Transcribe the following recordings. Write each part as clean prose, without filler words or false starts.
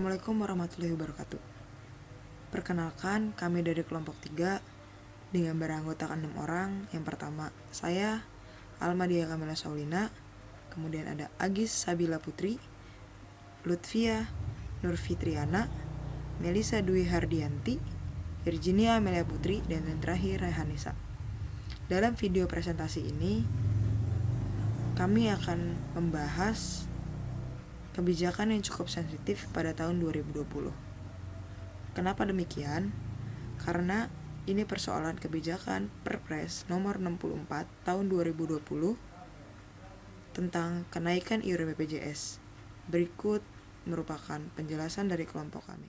Assalamualaikum warahmatullahi wabarakatuh. Perkenalkan, kami dari kelompok 3 dengan beranggotakan 6 orang. Yang pertama, saya Almadia Kamila Saulina, kemudian ada Agis Sabila Putri, Lutfia Nurfitriana, Melisa Dwi Hardianti, Virginia Amelia Putri, dan yang terakhir Rehanisa. Dalam video presentasi ini, kami akan membahas kebijakan yang cukup sensitif pada tahun 2020. Kenapa demikian? Karena ini persoalan kebijakan Perpres nomor 64 tahun 2020 tentang kenaikan iuran BPJS. Berikut merupakan penjelasan dari kelompok kami.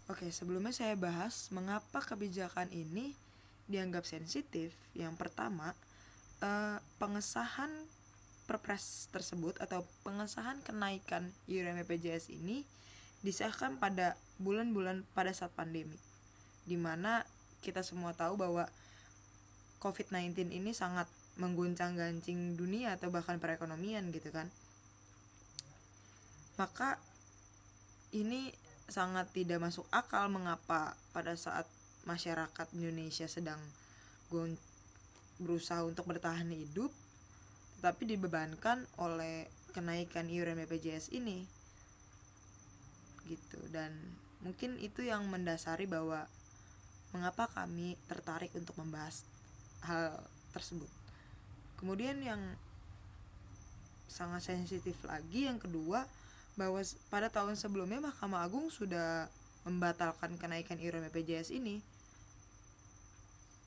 Oke, sebelumnya saya bahas mengapa kebijakan ini dianggap sensitif. Yang pertama, pengesahan Perpres tersebut atau pengesahan kenaikan iuran BPJS ini disahkan pada bulan-bulan pada saat pandemi, dimana kita semua tahu bahwa COVID-19 ini sangat mengguncang-gancing dunia atau bahkan perekonomian gitu kan. Maka ini sangat tidak masuk akal mengapa pada saat masyarakat Indonesia sedang berusaha untuk bertahan hidup tetapi dibebankan oleh kenaikan iuran BPJS ini gitu. Dan mungkin itu yang mendasari bahwa mengapa kami tertarik untuk membahas hal tersebut. Kemudian yang sangat sensitif lagi yang kedua, bahwa pada tahun sebelumnya Mahkamah Agung sudah membatalkan kenaikan iuran BPJS ini,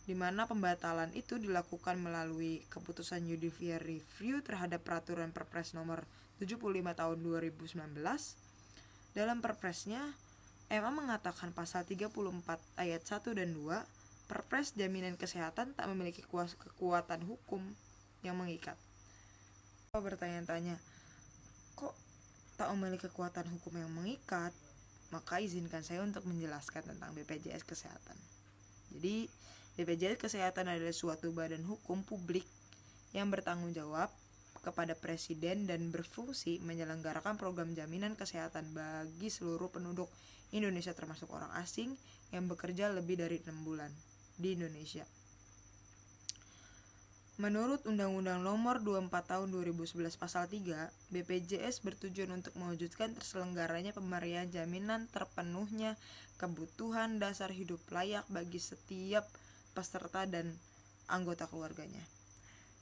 di mana pembatalan itu dilakukan melalui keputusan judicial review terhadap peraturan Perpres nomor 75 tahun 2019. Dalam Perpresnya, MA mengatakan pasal 34 ayat 1 dan 2, Perpres jaminan kesehatan tak memiliki kekuatan hukum yang mengikat. Kalau bertanya-tanya, kok tak memiliki kekuatan hukum yang mengikat? Maka izinkan saya untuk menjelaskan tentang BPJS Kesehatan. Jadi, BPJS Kesehatan adalah suatu badan hukum publik yang bertanggung jawab kepada Presiden dan berfungsi menyelenggarakan program jaminan kesehatan bagi seluruh penduduk Indonesia termasuk orang asing yang bekerja lebih dari 6 bulan di Indonesia. Menurut Undang-Undang Nomor 24 Tahun 2011 Pasal 3, BPJS bertujuan untuk mewujudkan terselenggaranya pemberian jaminan terpenuhnya kebutuhan dasar hidup layak bagi setiap peserta dan anggota keluarganya.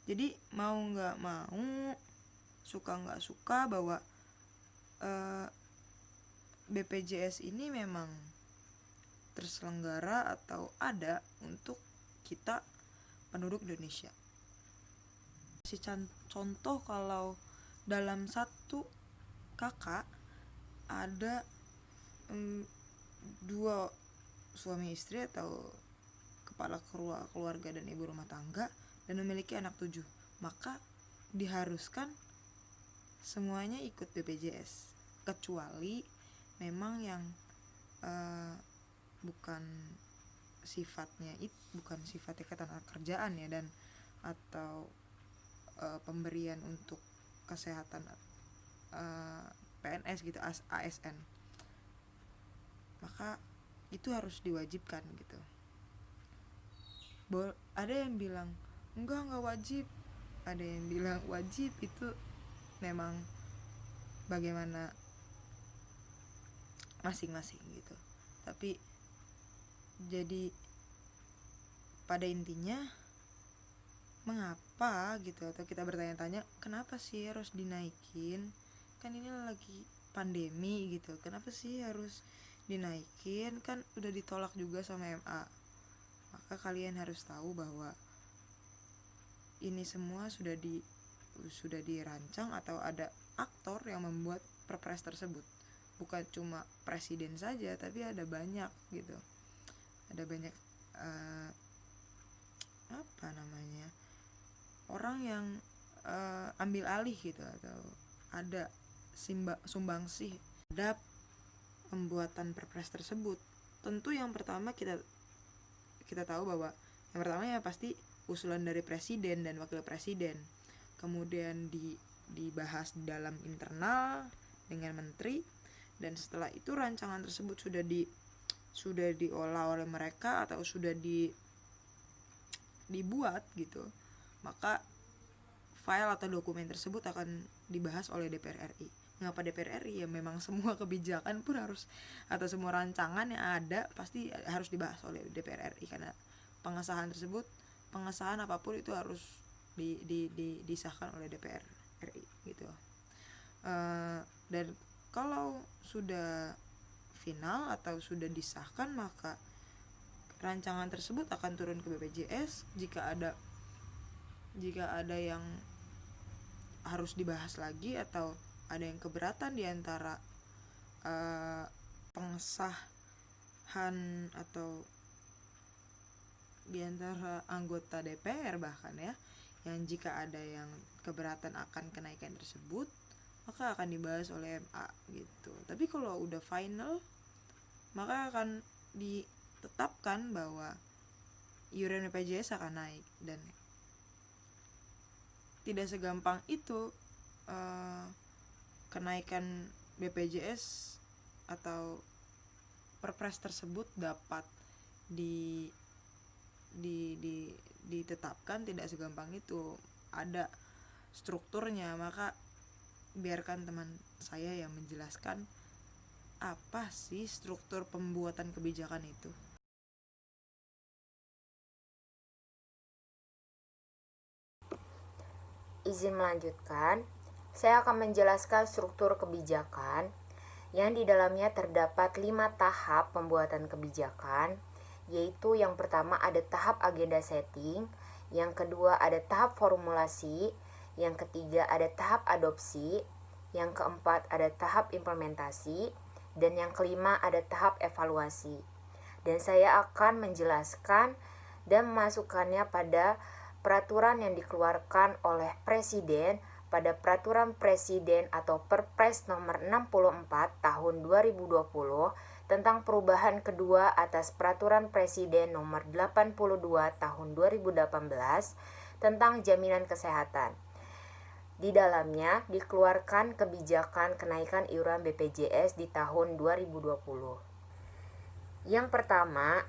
Jadi mau nggak mau, suka nggak suka bahwa BPJS ini memang terselenggara atau ada untuk kita penduduk Indonesia. Contoh, kalau dalam satu kakak ada 2 suami istri atau kepala keluarga dan ibu rumah tangga dan memiliki anak 7, maka diharuskan semuanya ikut BPJS kecuali memang yang bukan sifatnya ketenagakerjaan ya, dan atau pemberian untuk kesehatan PNS gitu, ASN, maka itu harus diwajibkan gitu. Ada yang bilang enggak wajib, ada yang bilang wajib. Itu memang bagaimana masing-masing gitu. Tapi jadi pada intinya mengapa gitu, atau kita bertanya-tanya kenapa sih harus dinaikin, kan ini lagi pandemi gitu, kenapa sih harus dinaikin, kan udah ditolak juga sama MA. Maka kalian harus tahu bahwa ini semua sudah dirancang atau ada aktor yang membuat Perpres tersebut. Bukan cuma presiden saja, tapi ada banyak gitu. Ada banyak orang yang ambil alih gitu, atau ada sumbangsih terhadap pembuatan Perpres tersebut. Tentu yang pertama kita tahu bahwa yang pertama ya pasti usulan dari presiden dan wakil presiden. kemudian dibahas di dalam internal dengan menteri, dan setelah itu rancangan tersebut sudah diolah oleh mereka atau sudah dibuat gitu, maka file atau dokumen tersebut akan dibahas oleh DPR RI. Mengapa DPR RI? Ya memang semua kebijakan pun harus, atau semua rancangan yang ada pasti harus dibahas oleh DPR RI, karena pengesahan apapun itu harus disahkan oleh DPR RI gitu. Dan kalau sudah final atau sudah disahkan, maka rancangan tersebut akan turun ke BPJS. Jika ada yang harus dibahas lagi atau ada yang keberatan di antara pengesahan atau di antara anggota DPR bahkan ya, yang jika ada yang keberatan akan kenaikan tersebut, maka akan dibahas oleh MA gitu. Tapi kalau udah final, maka akan ditetapkan bahwa iuran BPJS akan naik, dan tidak segampang itu kenaikan BPJS atau perpres tersebut dapat ditetapkan. Tidak segampang itu, ada strukturnya. Maka biarkan teman saya yang menjelaskan apa sih struktur pembuatan kebijakan itu. Izin melanjutkan, saya akan menjelaskan struktur kebijakan yang di dalamnya terdapat 5 tahap pembuatan kebijakan, yaitu yang pertama ada tahap agenda setting, yang kedua ada tahap formulasi, yang ketiga ada tahap adopsi, yang keempat ada tahap implementasi, dan yang kelima ada tahap evaluasi. Dan saya akan menjelaskan dan memasukkannya pada peraturan yang dikeluarkan oleh Presiden pada Peraturan Presiden atau Perpres nomor 64 tahun 2020 tentang perubahan kedua atas Peraturan Presiden nomor 82 tahun 2018 tentang jaminan kesehatan. Di dalamnya dikeluarkan kebijakan kenaikan iuran BPJS di tahun 2020. Yang pertama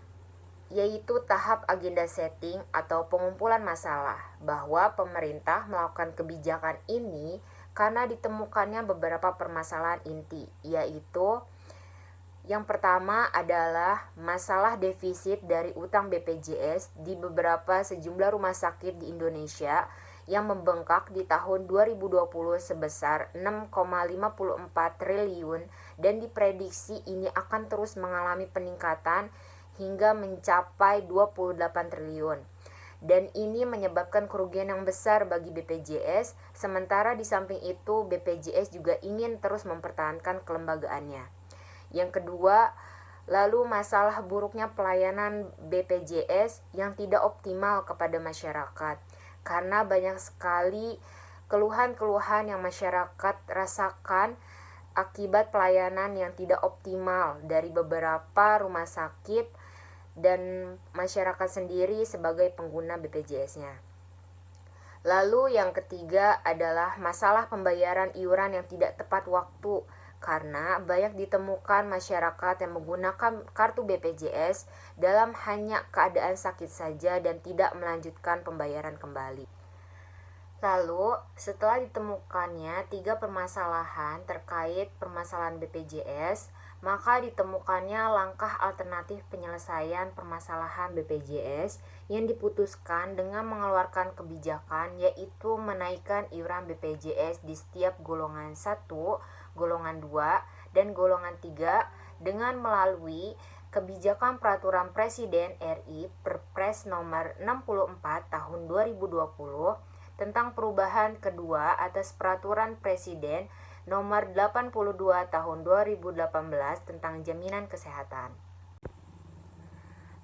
yaitu tahap agenda setting atau pengumpulan masalah, bahwa pemerintah melakukan kebijakan ini karena ditemukannya beberapa permasalahan inti, yaitu yang pertama adalah masalah defisit dari utang BPJS di beberapa sejumlah rumah sakit di Indonesia yang membengkak di tahun 2020 sebesar 6,54 triliun dan diprediksi ini akan terus mengalami peningkatan hingga mencapai 28 triliun. Dan ini menyebabkan kerugian yang besar bagi BPJS, sementara di samping itu BPJS juga ingin terus mempertahankan kelembagaannya. Yang kedua, lalu masalah buruknya pelayanan BPJS yang tidak optimal kepada masyarakat. Karena banyak sekali keluhan-keluhan yang masyarakat rasakan akibat pelayanan yang tidak optimal dari beberapa rumah sakit dan masyarakat sendiri sebagai pengguna BPJS-nya. Lalu yang ketiga adalah masalah pembayaran iuran yang tidak tepat waktu, karena banyak ditemukan masyarakat yang menggunakan kartu BPJS dalam hanya keadaan sakit saja dan tidak melanjutkan pembayaran kembali. Lalu, setelah ditemukannya 3 permasalahan terkait permasalahan BPJS, maka ditemukannya langkah alternatif penyelesaian permasalahan BPJS yang diputuskan dengan mengeluarkan kebijakan, yaitu menaikkan iuran BPJS di setiap golongan 1, golongan 2, dan golongan 3 dengan melalui kebijakan Peraturan Presiden RI Perpres nomor 64 tahun 2020 tentang perubahan kedua atas Peraturan Presiden nomor 82 tahun 2018 tentang jaminan kesehatan.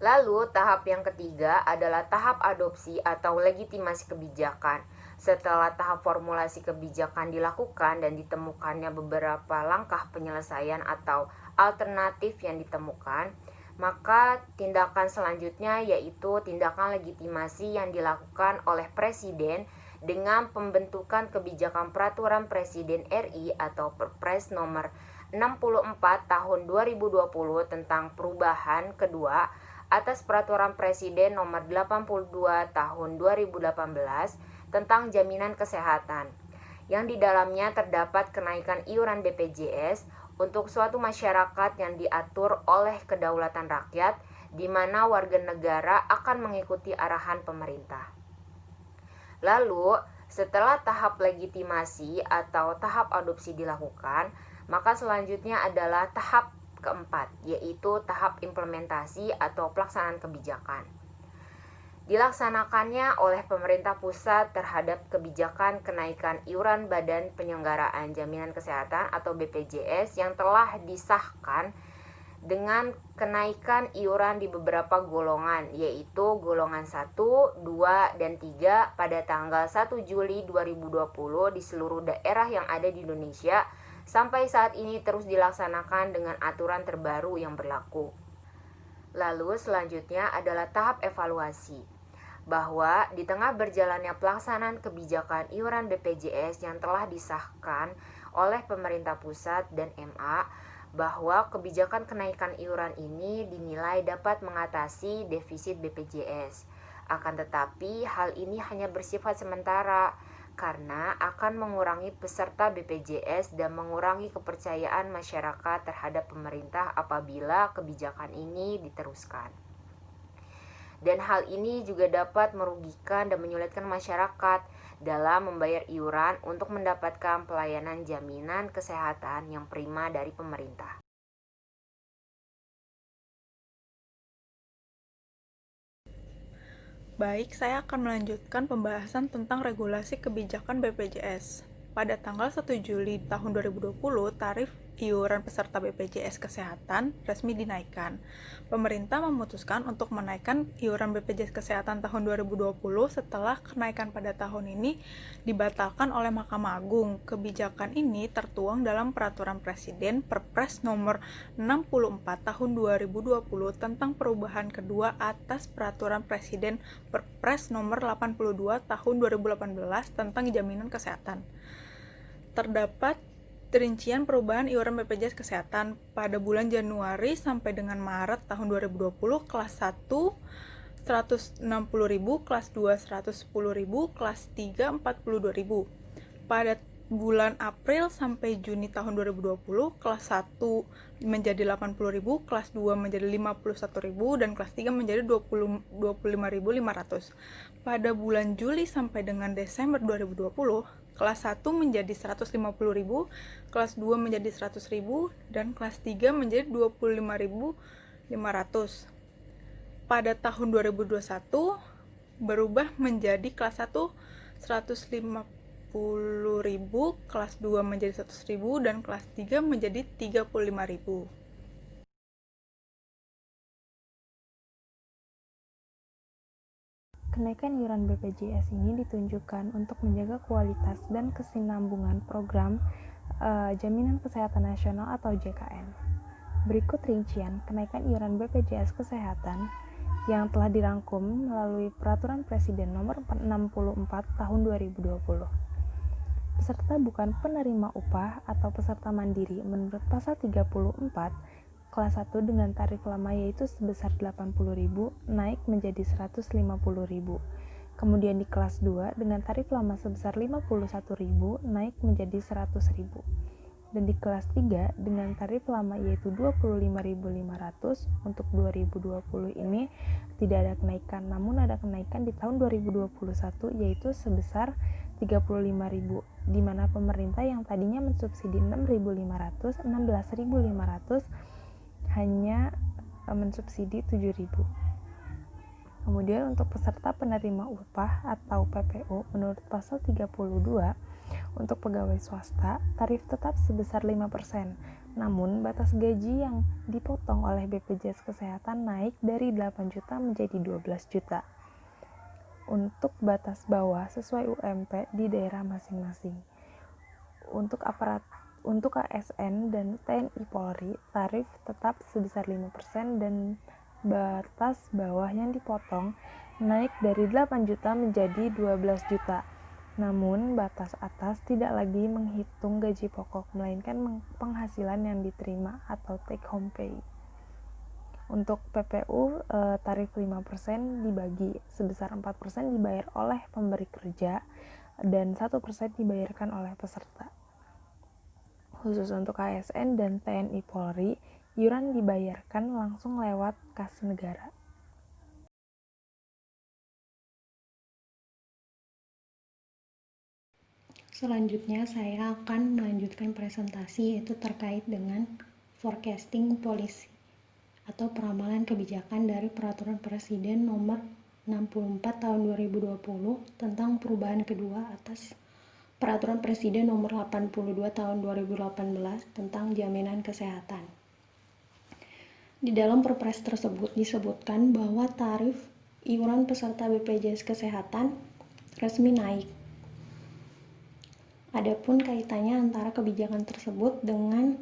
Lalu tahap yang ketiga adalah tahap adopsi atau legitimasi kebijakan. Setelah tahap formulasi kebijakan dilakukan dan ditemukannya beberapa langkah penyelesaian atau alternatif yang ditemukan, maka tindakan selanjutnya yaitu tindakan legitimasi yang dilakukan oleh Presiden dengan pembentukan kebijakan Peraturan Presiden RI atau Perpres nomor 64 tahun 2020 tentang perubahan kedua atas Peraturan Presiden nomor 82 tahun 2018 tentang jaminan kesehatan, yang di dalamnya terdapat kenaikan iuran BPJS untuk suatu masyarakat yang diatur oleh kedaulatan rakyat, di mana warga negara akan mengikuti arahan pemerintah. Lalu, setelah tahap legitimasi atau tahap adopsi dilakukan, maka selanjutnya adalah tahap keempat, yaitu tahap implementasi atau pelaksanaan kebijakan. Dilaksanakannya oleh pemerintah pusat terhadap kebijakan kenaikan iuran Badan Penyelenggaraan Jaminan Kesehatan atau BPJS yang telah disahkan dengan kenaikan iuran di beberapa golongan, yaitu golongan 1, 2, dan 3 pada tanggal 1 Juli 2020 di seluruh daerah yang ada di Indonesia. Sampai saat ini terus dilaksanakan dengan aturan terbaru yang berlaku. Lalu selanjutnya adalah tahap evaluasi, bahwa di tengah berjalannya pelaksanaan kebijakan iuran BPJS yang telah disahkan oleh pemerintah pusat dan MA, bahwa kebijakan kenaikan iuran ini dinilai dapat mengatasi defisit BPJS. Akan tetapi hal ini hanya bersifat sementara karena akan mengurangi peserta BPJS dan mengurangi kepercayaan masyarakat terhadap pemerintah apabila kebijakan ini diteruskan. Dan hal ini juga dapat merugikan dan menyulitkan masyarakat dalam membayar iuran untuk mendapatkan pelayanan jaminan kesehatan yang prima dari pemerintah. Baik, saya akan melanjutkan pembahasan tentang regulasi kebijakan BPJS. Pada tanggal 1 Juli tahun 2020, tarif iuran peserta BPJS Kesehatan resmi dinaikkan. Pemerintah memutuskan untuk menaikkan iuran BPJS Kesehatan tahun 2020 setelah kenaikan pada tahun ini dibatalkan oleh Mahkamah Agung. Kebijakan ini tertuang dalam Peraturan Presiden Perpres nomor 64 tahun 2020 tentang perubahan kedua atas Peraturan Presiden Perpres nomor 82 tahun 2018 tentang jaminan kesehatan. Terdapat rincian perubahan iuran BPJS Kesehatan pada bulan Januari sampai dengan Maret tahun 2020. Kelas 1 160.000, kelas 2 110.000, kelas 3 42.000. Pada bulan April sampai Juni tahun 2020, kelas 1 menjadi 80.000, kelas 2 menjadi 51.000, dan kelas 3 menjadi 25.500. Pada bulan Juli sampai dengan Desember 2020, kelas 1 menjadi 150.000, kelas 2 menjadi 100.000, dan kelas 3 menjadi 25.500. Pada tahun 2021 berubah menjadi kelas 1 150.000, kelas 2 menjadi 100.000, dan kelas 3 menjadi 35.000. Kenaikan iuran BPJS ini ditunjukkan untuk menjaga kualitas dan kesinambungan program Jaminan Kesehatan Nasional atau JKN. Berikut rincian kenaikan iuran BPJS Kesehatan yang telah dirangkum melalui Peraturan Presiden Nomor 64 Tahun 2020. Peserta bukan penerima upah atau peserta mandiri menurut Pasal 34 kelas 1 dengan tarif lama yaitu sebesar 80.000 naik menjadi 150.000. Kemudian di kelas 2 dengan tarif lama sebesar 51.000 naik menjadi 100.000. Dan di kelas 3 dengan tarif lama yaitu 25.500 untuk 2020 ini tidak ada kenaikan, namun ada kenaikan di tahun 2021 yaitu sebesar 35.000, di mana pemerintah yang tadinya mensubsidi 6.500, 16.500 hanya mensubsidi 7.000. Kemudian untuk peserta penerima upah atau PPU menurut pasal 32 untuk pegawai swasta tarif tetap sebesar 5%. Namun batas gaji yang dipotong oleh BPJS Kesehatan naik dari 8 juta menjadi 12 juta. Untuk batas bawah sesuai UMP di daerah masing-masing. Untuk ASN dan TNI Polri, tarif tetap sebesar 5% dan batas bawah yang dipotong naik dari 8 juta menjadi 12 juta. Namun, batas atas tidak lagi menghitung gaji pokok, melainkan penghasilan yang diterima atau take home pay. Untuk PPU, tarif 5% dibagi, sebesar 4% dibayar oleh pemberi kerja dan 1% dibayarkan oleh peserta. Khusus untuk ASN dan TNI Polri, iuran dibayarkan langsung lewat kas negara. Selanjutnya saya akan melanjutkan presentasi yaitu terkait dengan forecasting policy atau peramalan kebijakan dari Peraturan Presiden Nomor 64 Tahun 2020 tentang perubahan kedua atas Peraturan Presiden Nomor 82 Tahun 2018 tentang jaminan kesehatan. Di dalam Perpres tersebut disebutkan bahwa tarif iuran peserta BPJS Kesehatan resmi naik. Adapun kaitannya antara kebijakan tersebut dengan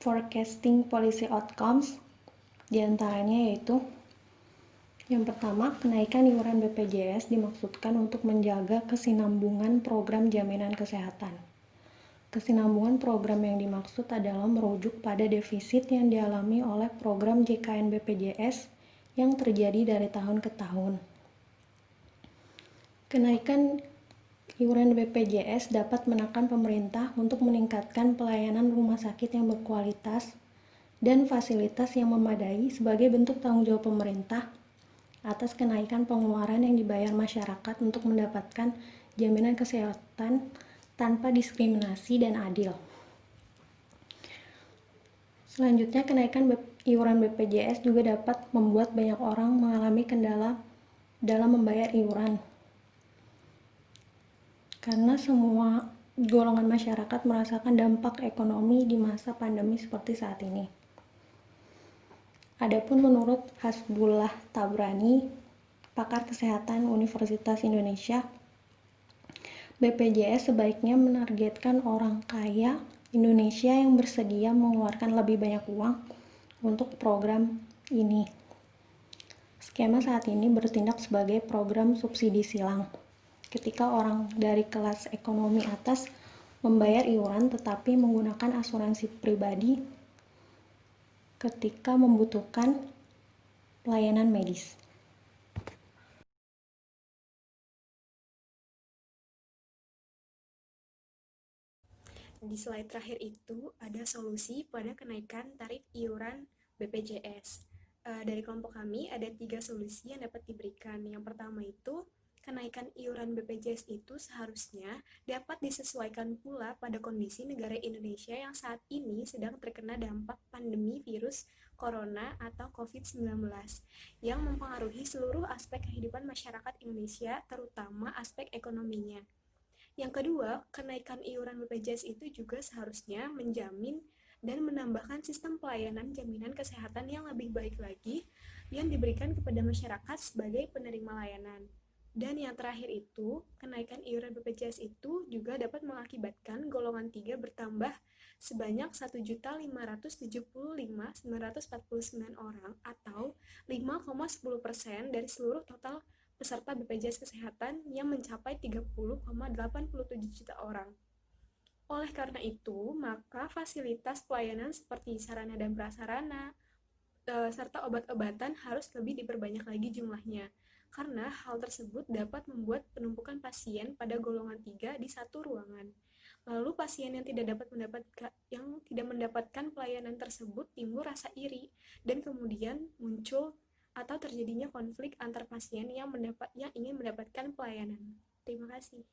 forecasting policy outcomes diantaranya yaitu yang pertama, kenaikan iuran BPJS dimaksudkan untuk menjaga kesinambungan program jaminan kesehatan. Kesinambungan program yang dimaksud adalah merujuk pada defisit yang dialami oleh program JKN BPJS yang terjadi dari tahun ke tahun. Kenaikan iuran BPJS dapat menekan pemerintah untuk meningkatkan pelayanan rumah sakit yang berkualitas dan fasilitas yang memadai sebagai bentuk tanggung jawab pemerintah atas kenaikan pengeluaran yang dibayar masyarakat untuk mendapatkan jaminan kesehatan tanpa diskriminasi dan adil. Selanjutnya, kenaikan iuran BPJS juga dapat membuat banyak orang mengalami kendala dalam membayar iuran. Karena semua golongan masyarakat merasakan dampak ekonomi di masa pandemi seperti saat ini. Adapun menurut Hasbullah Tabrani, pakar kesehatan Universitas Indonesia, BPJS sebaiknya menargetkan orang kaya Indonesia yang bersedia mengeluarkan lebih banyak uang untuk program ini. Skema saat ini bertindak sebagai program subsidi silang. Ketika orang dari kelas ekonomi atas membayar iuran tetapi menggunakan asuransi pribadi ketika membutuhkan pelayanan medis. Di slide terakhir itu ada solusi pada kenaikan tarif iuran BPJS. Dari kelompok kami ada 3 solusi yang dapat diberikan. Yang pertama itu, kenaikan iuran BPJS itu seharusnya dapat disesuaikan pula pada kondisi negara Indonesia yang saat ini sedang terkena dampak pandemi virus corona atau COVID-19 yang mempengaruhi seluruh aspek kehidupan masyarakat Indonesia, terutama aspek ekonominya. Yang kedua, kenaikan iuran BPJS itu juga seharusnya menjamin dan menambahkan sistem pelayanan jaminan kesehatan yang lebih baik lagi yang diberikan kepada masyarakat sebagai penerima layanan. Dan yang terakhir itu, kenaikan iuran BPJS itu juga dapat mengakibatkan golongan 3 bertambah sebanyak 1.575.949 orang atau 5,10% dari seluruh total peserta BPJS Kesehatan yang mencapai 30,87 juta orang. Oleh karena itu, maka fasilitas pelayanan seperti sarana dan prasarana serta obat-obatan harus lebih diperbanyak lagi jumlahnya. Karena hal tersebut dapat membuat penumpukan pasien pada golongan 3 di satu ruangan. Lalu pasien yang tidak mendapatkan pelayanan tersebut timbul rasa iri dan kemudian muncul atau terjadinya konflik antar pasien yang ingin mendapatkan pelayanan. Terima kasih.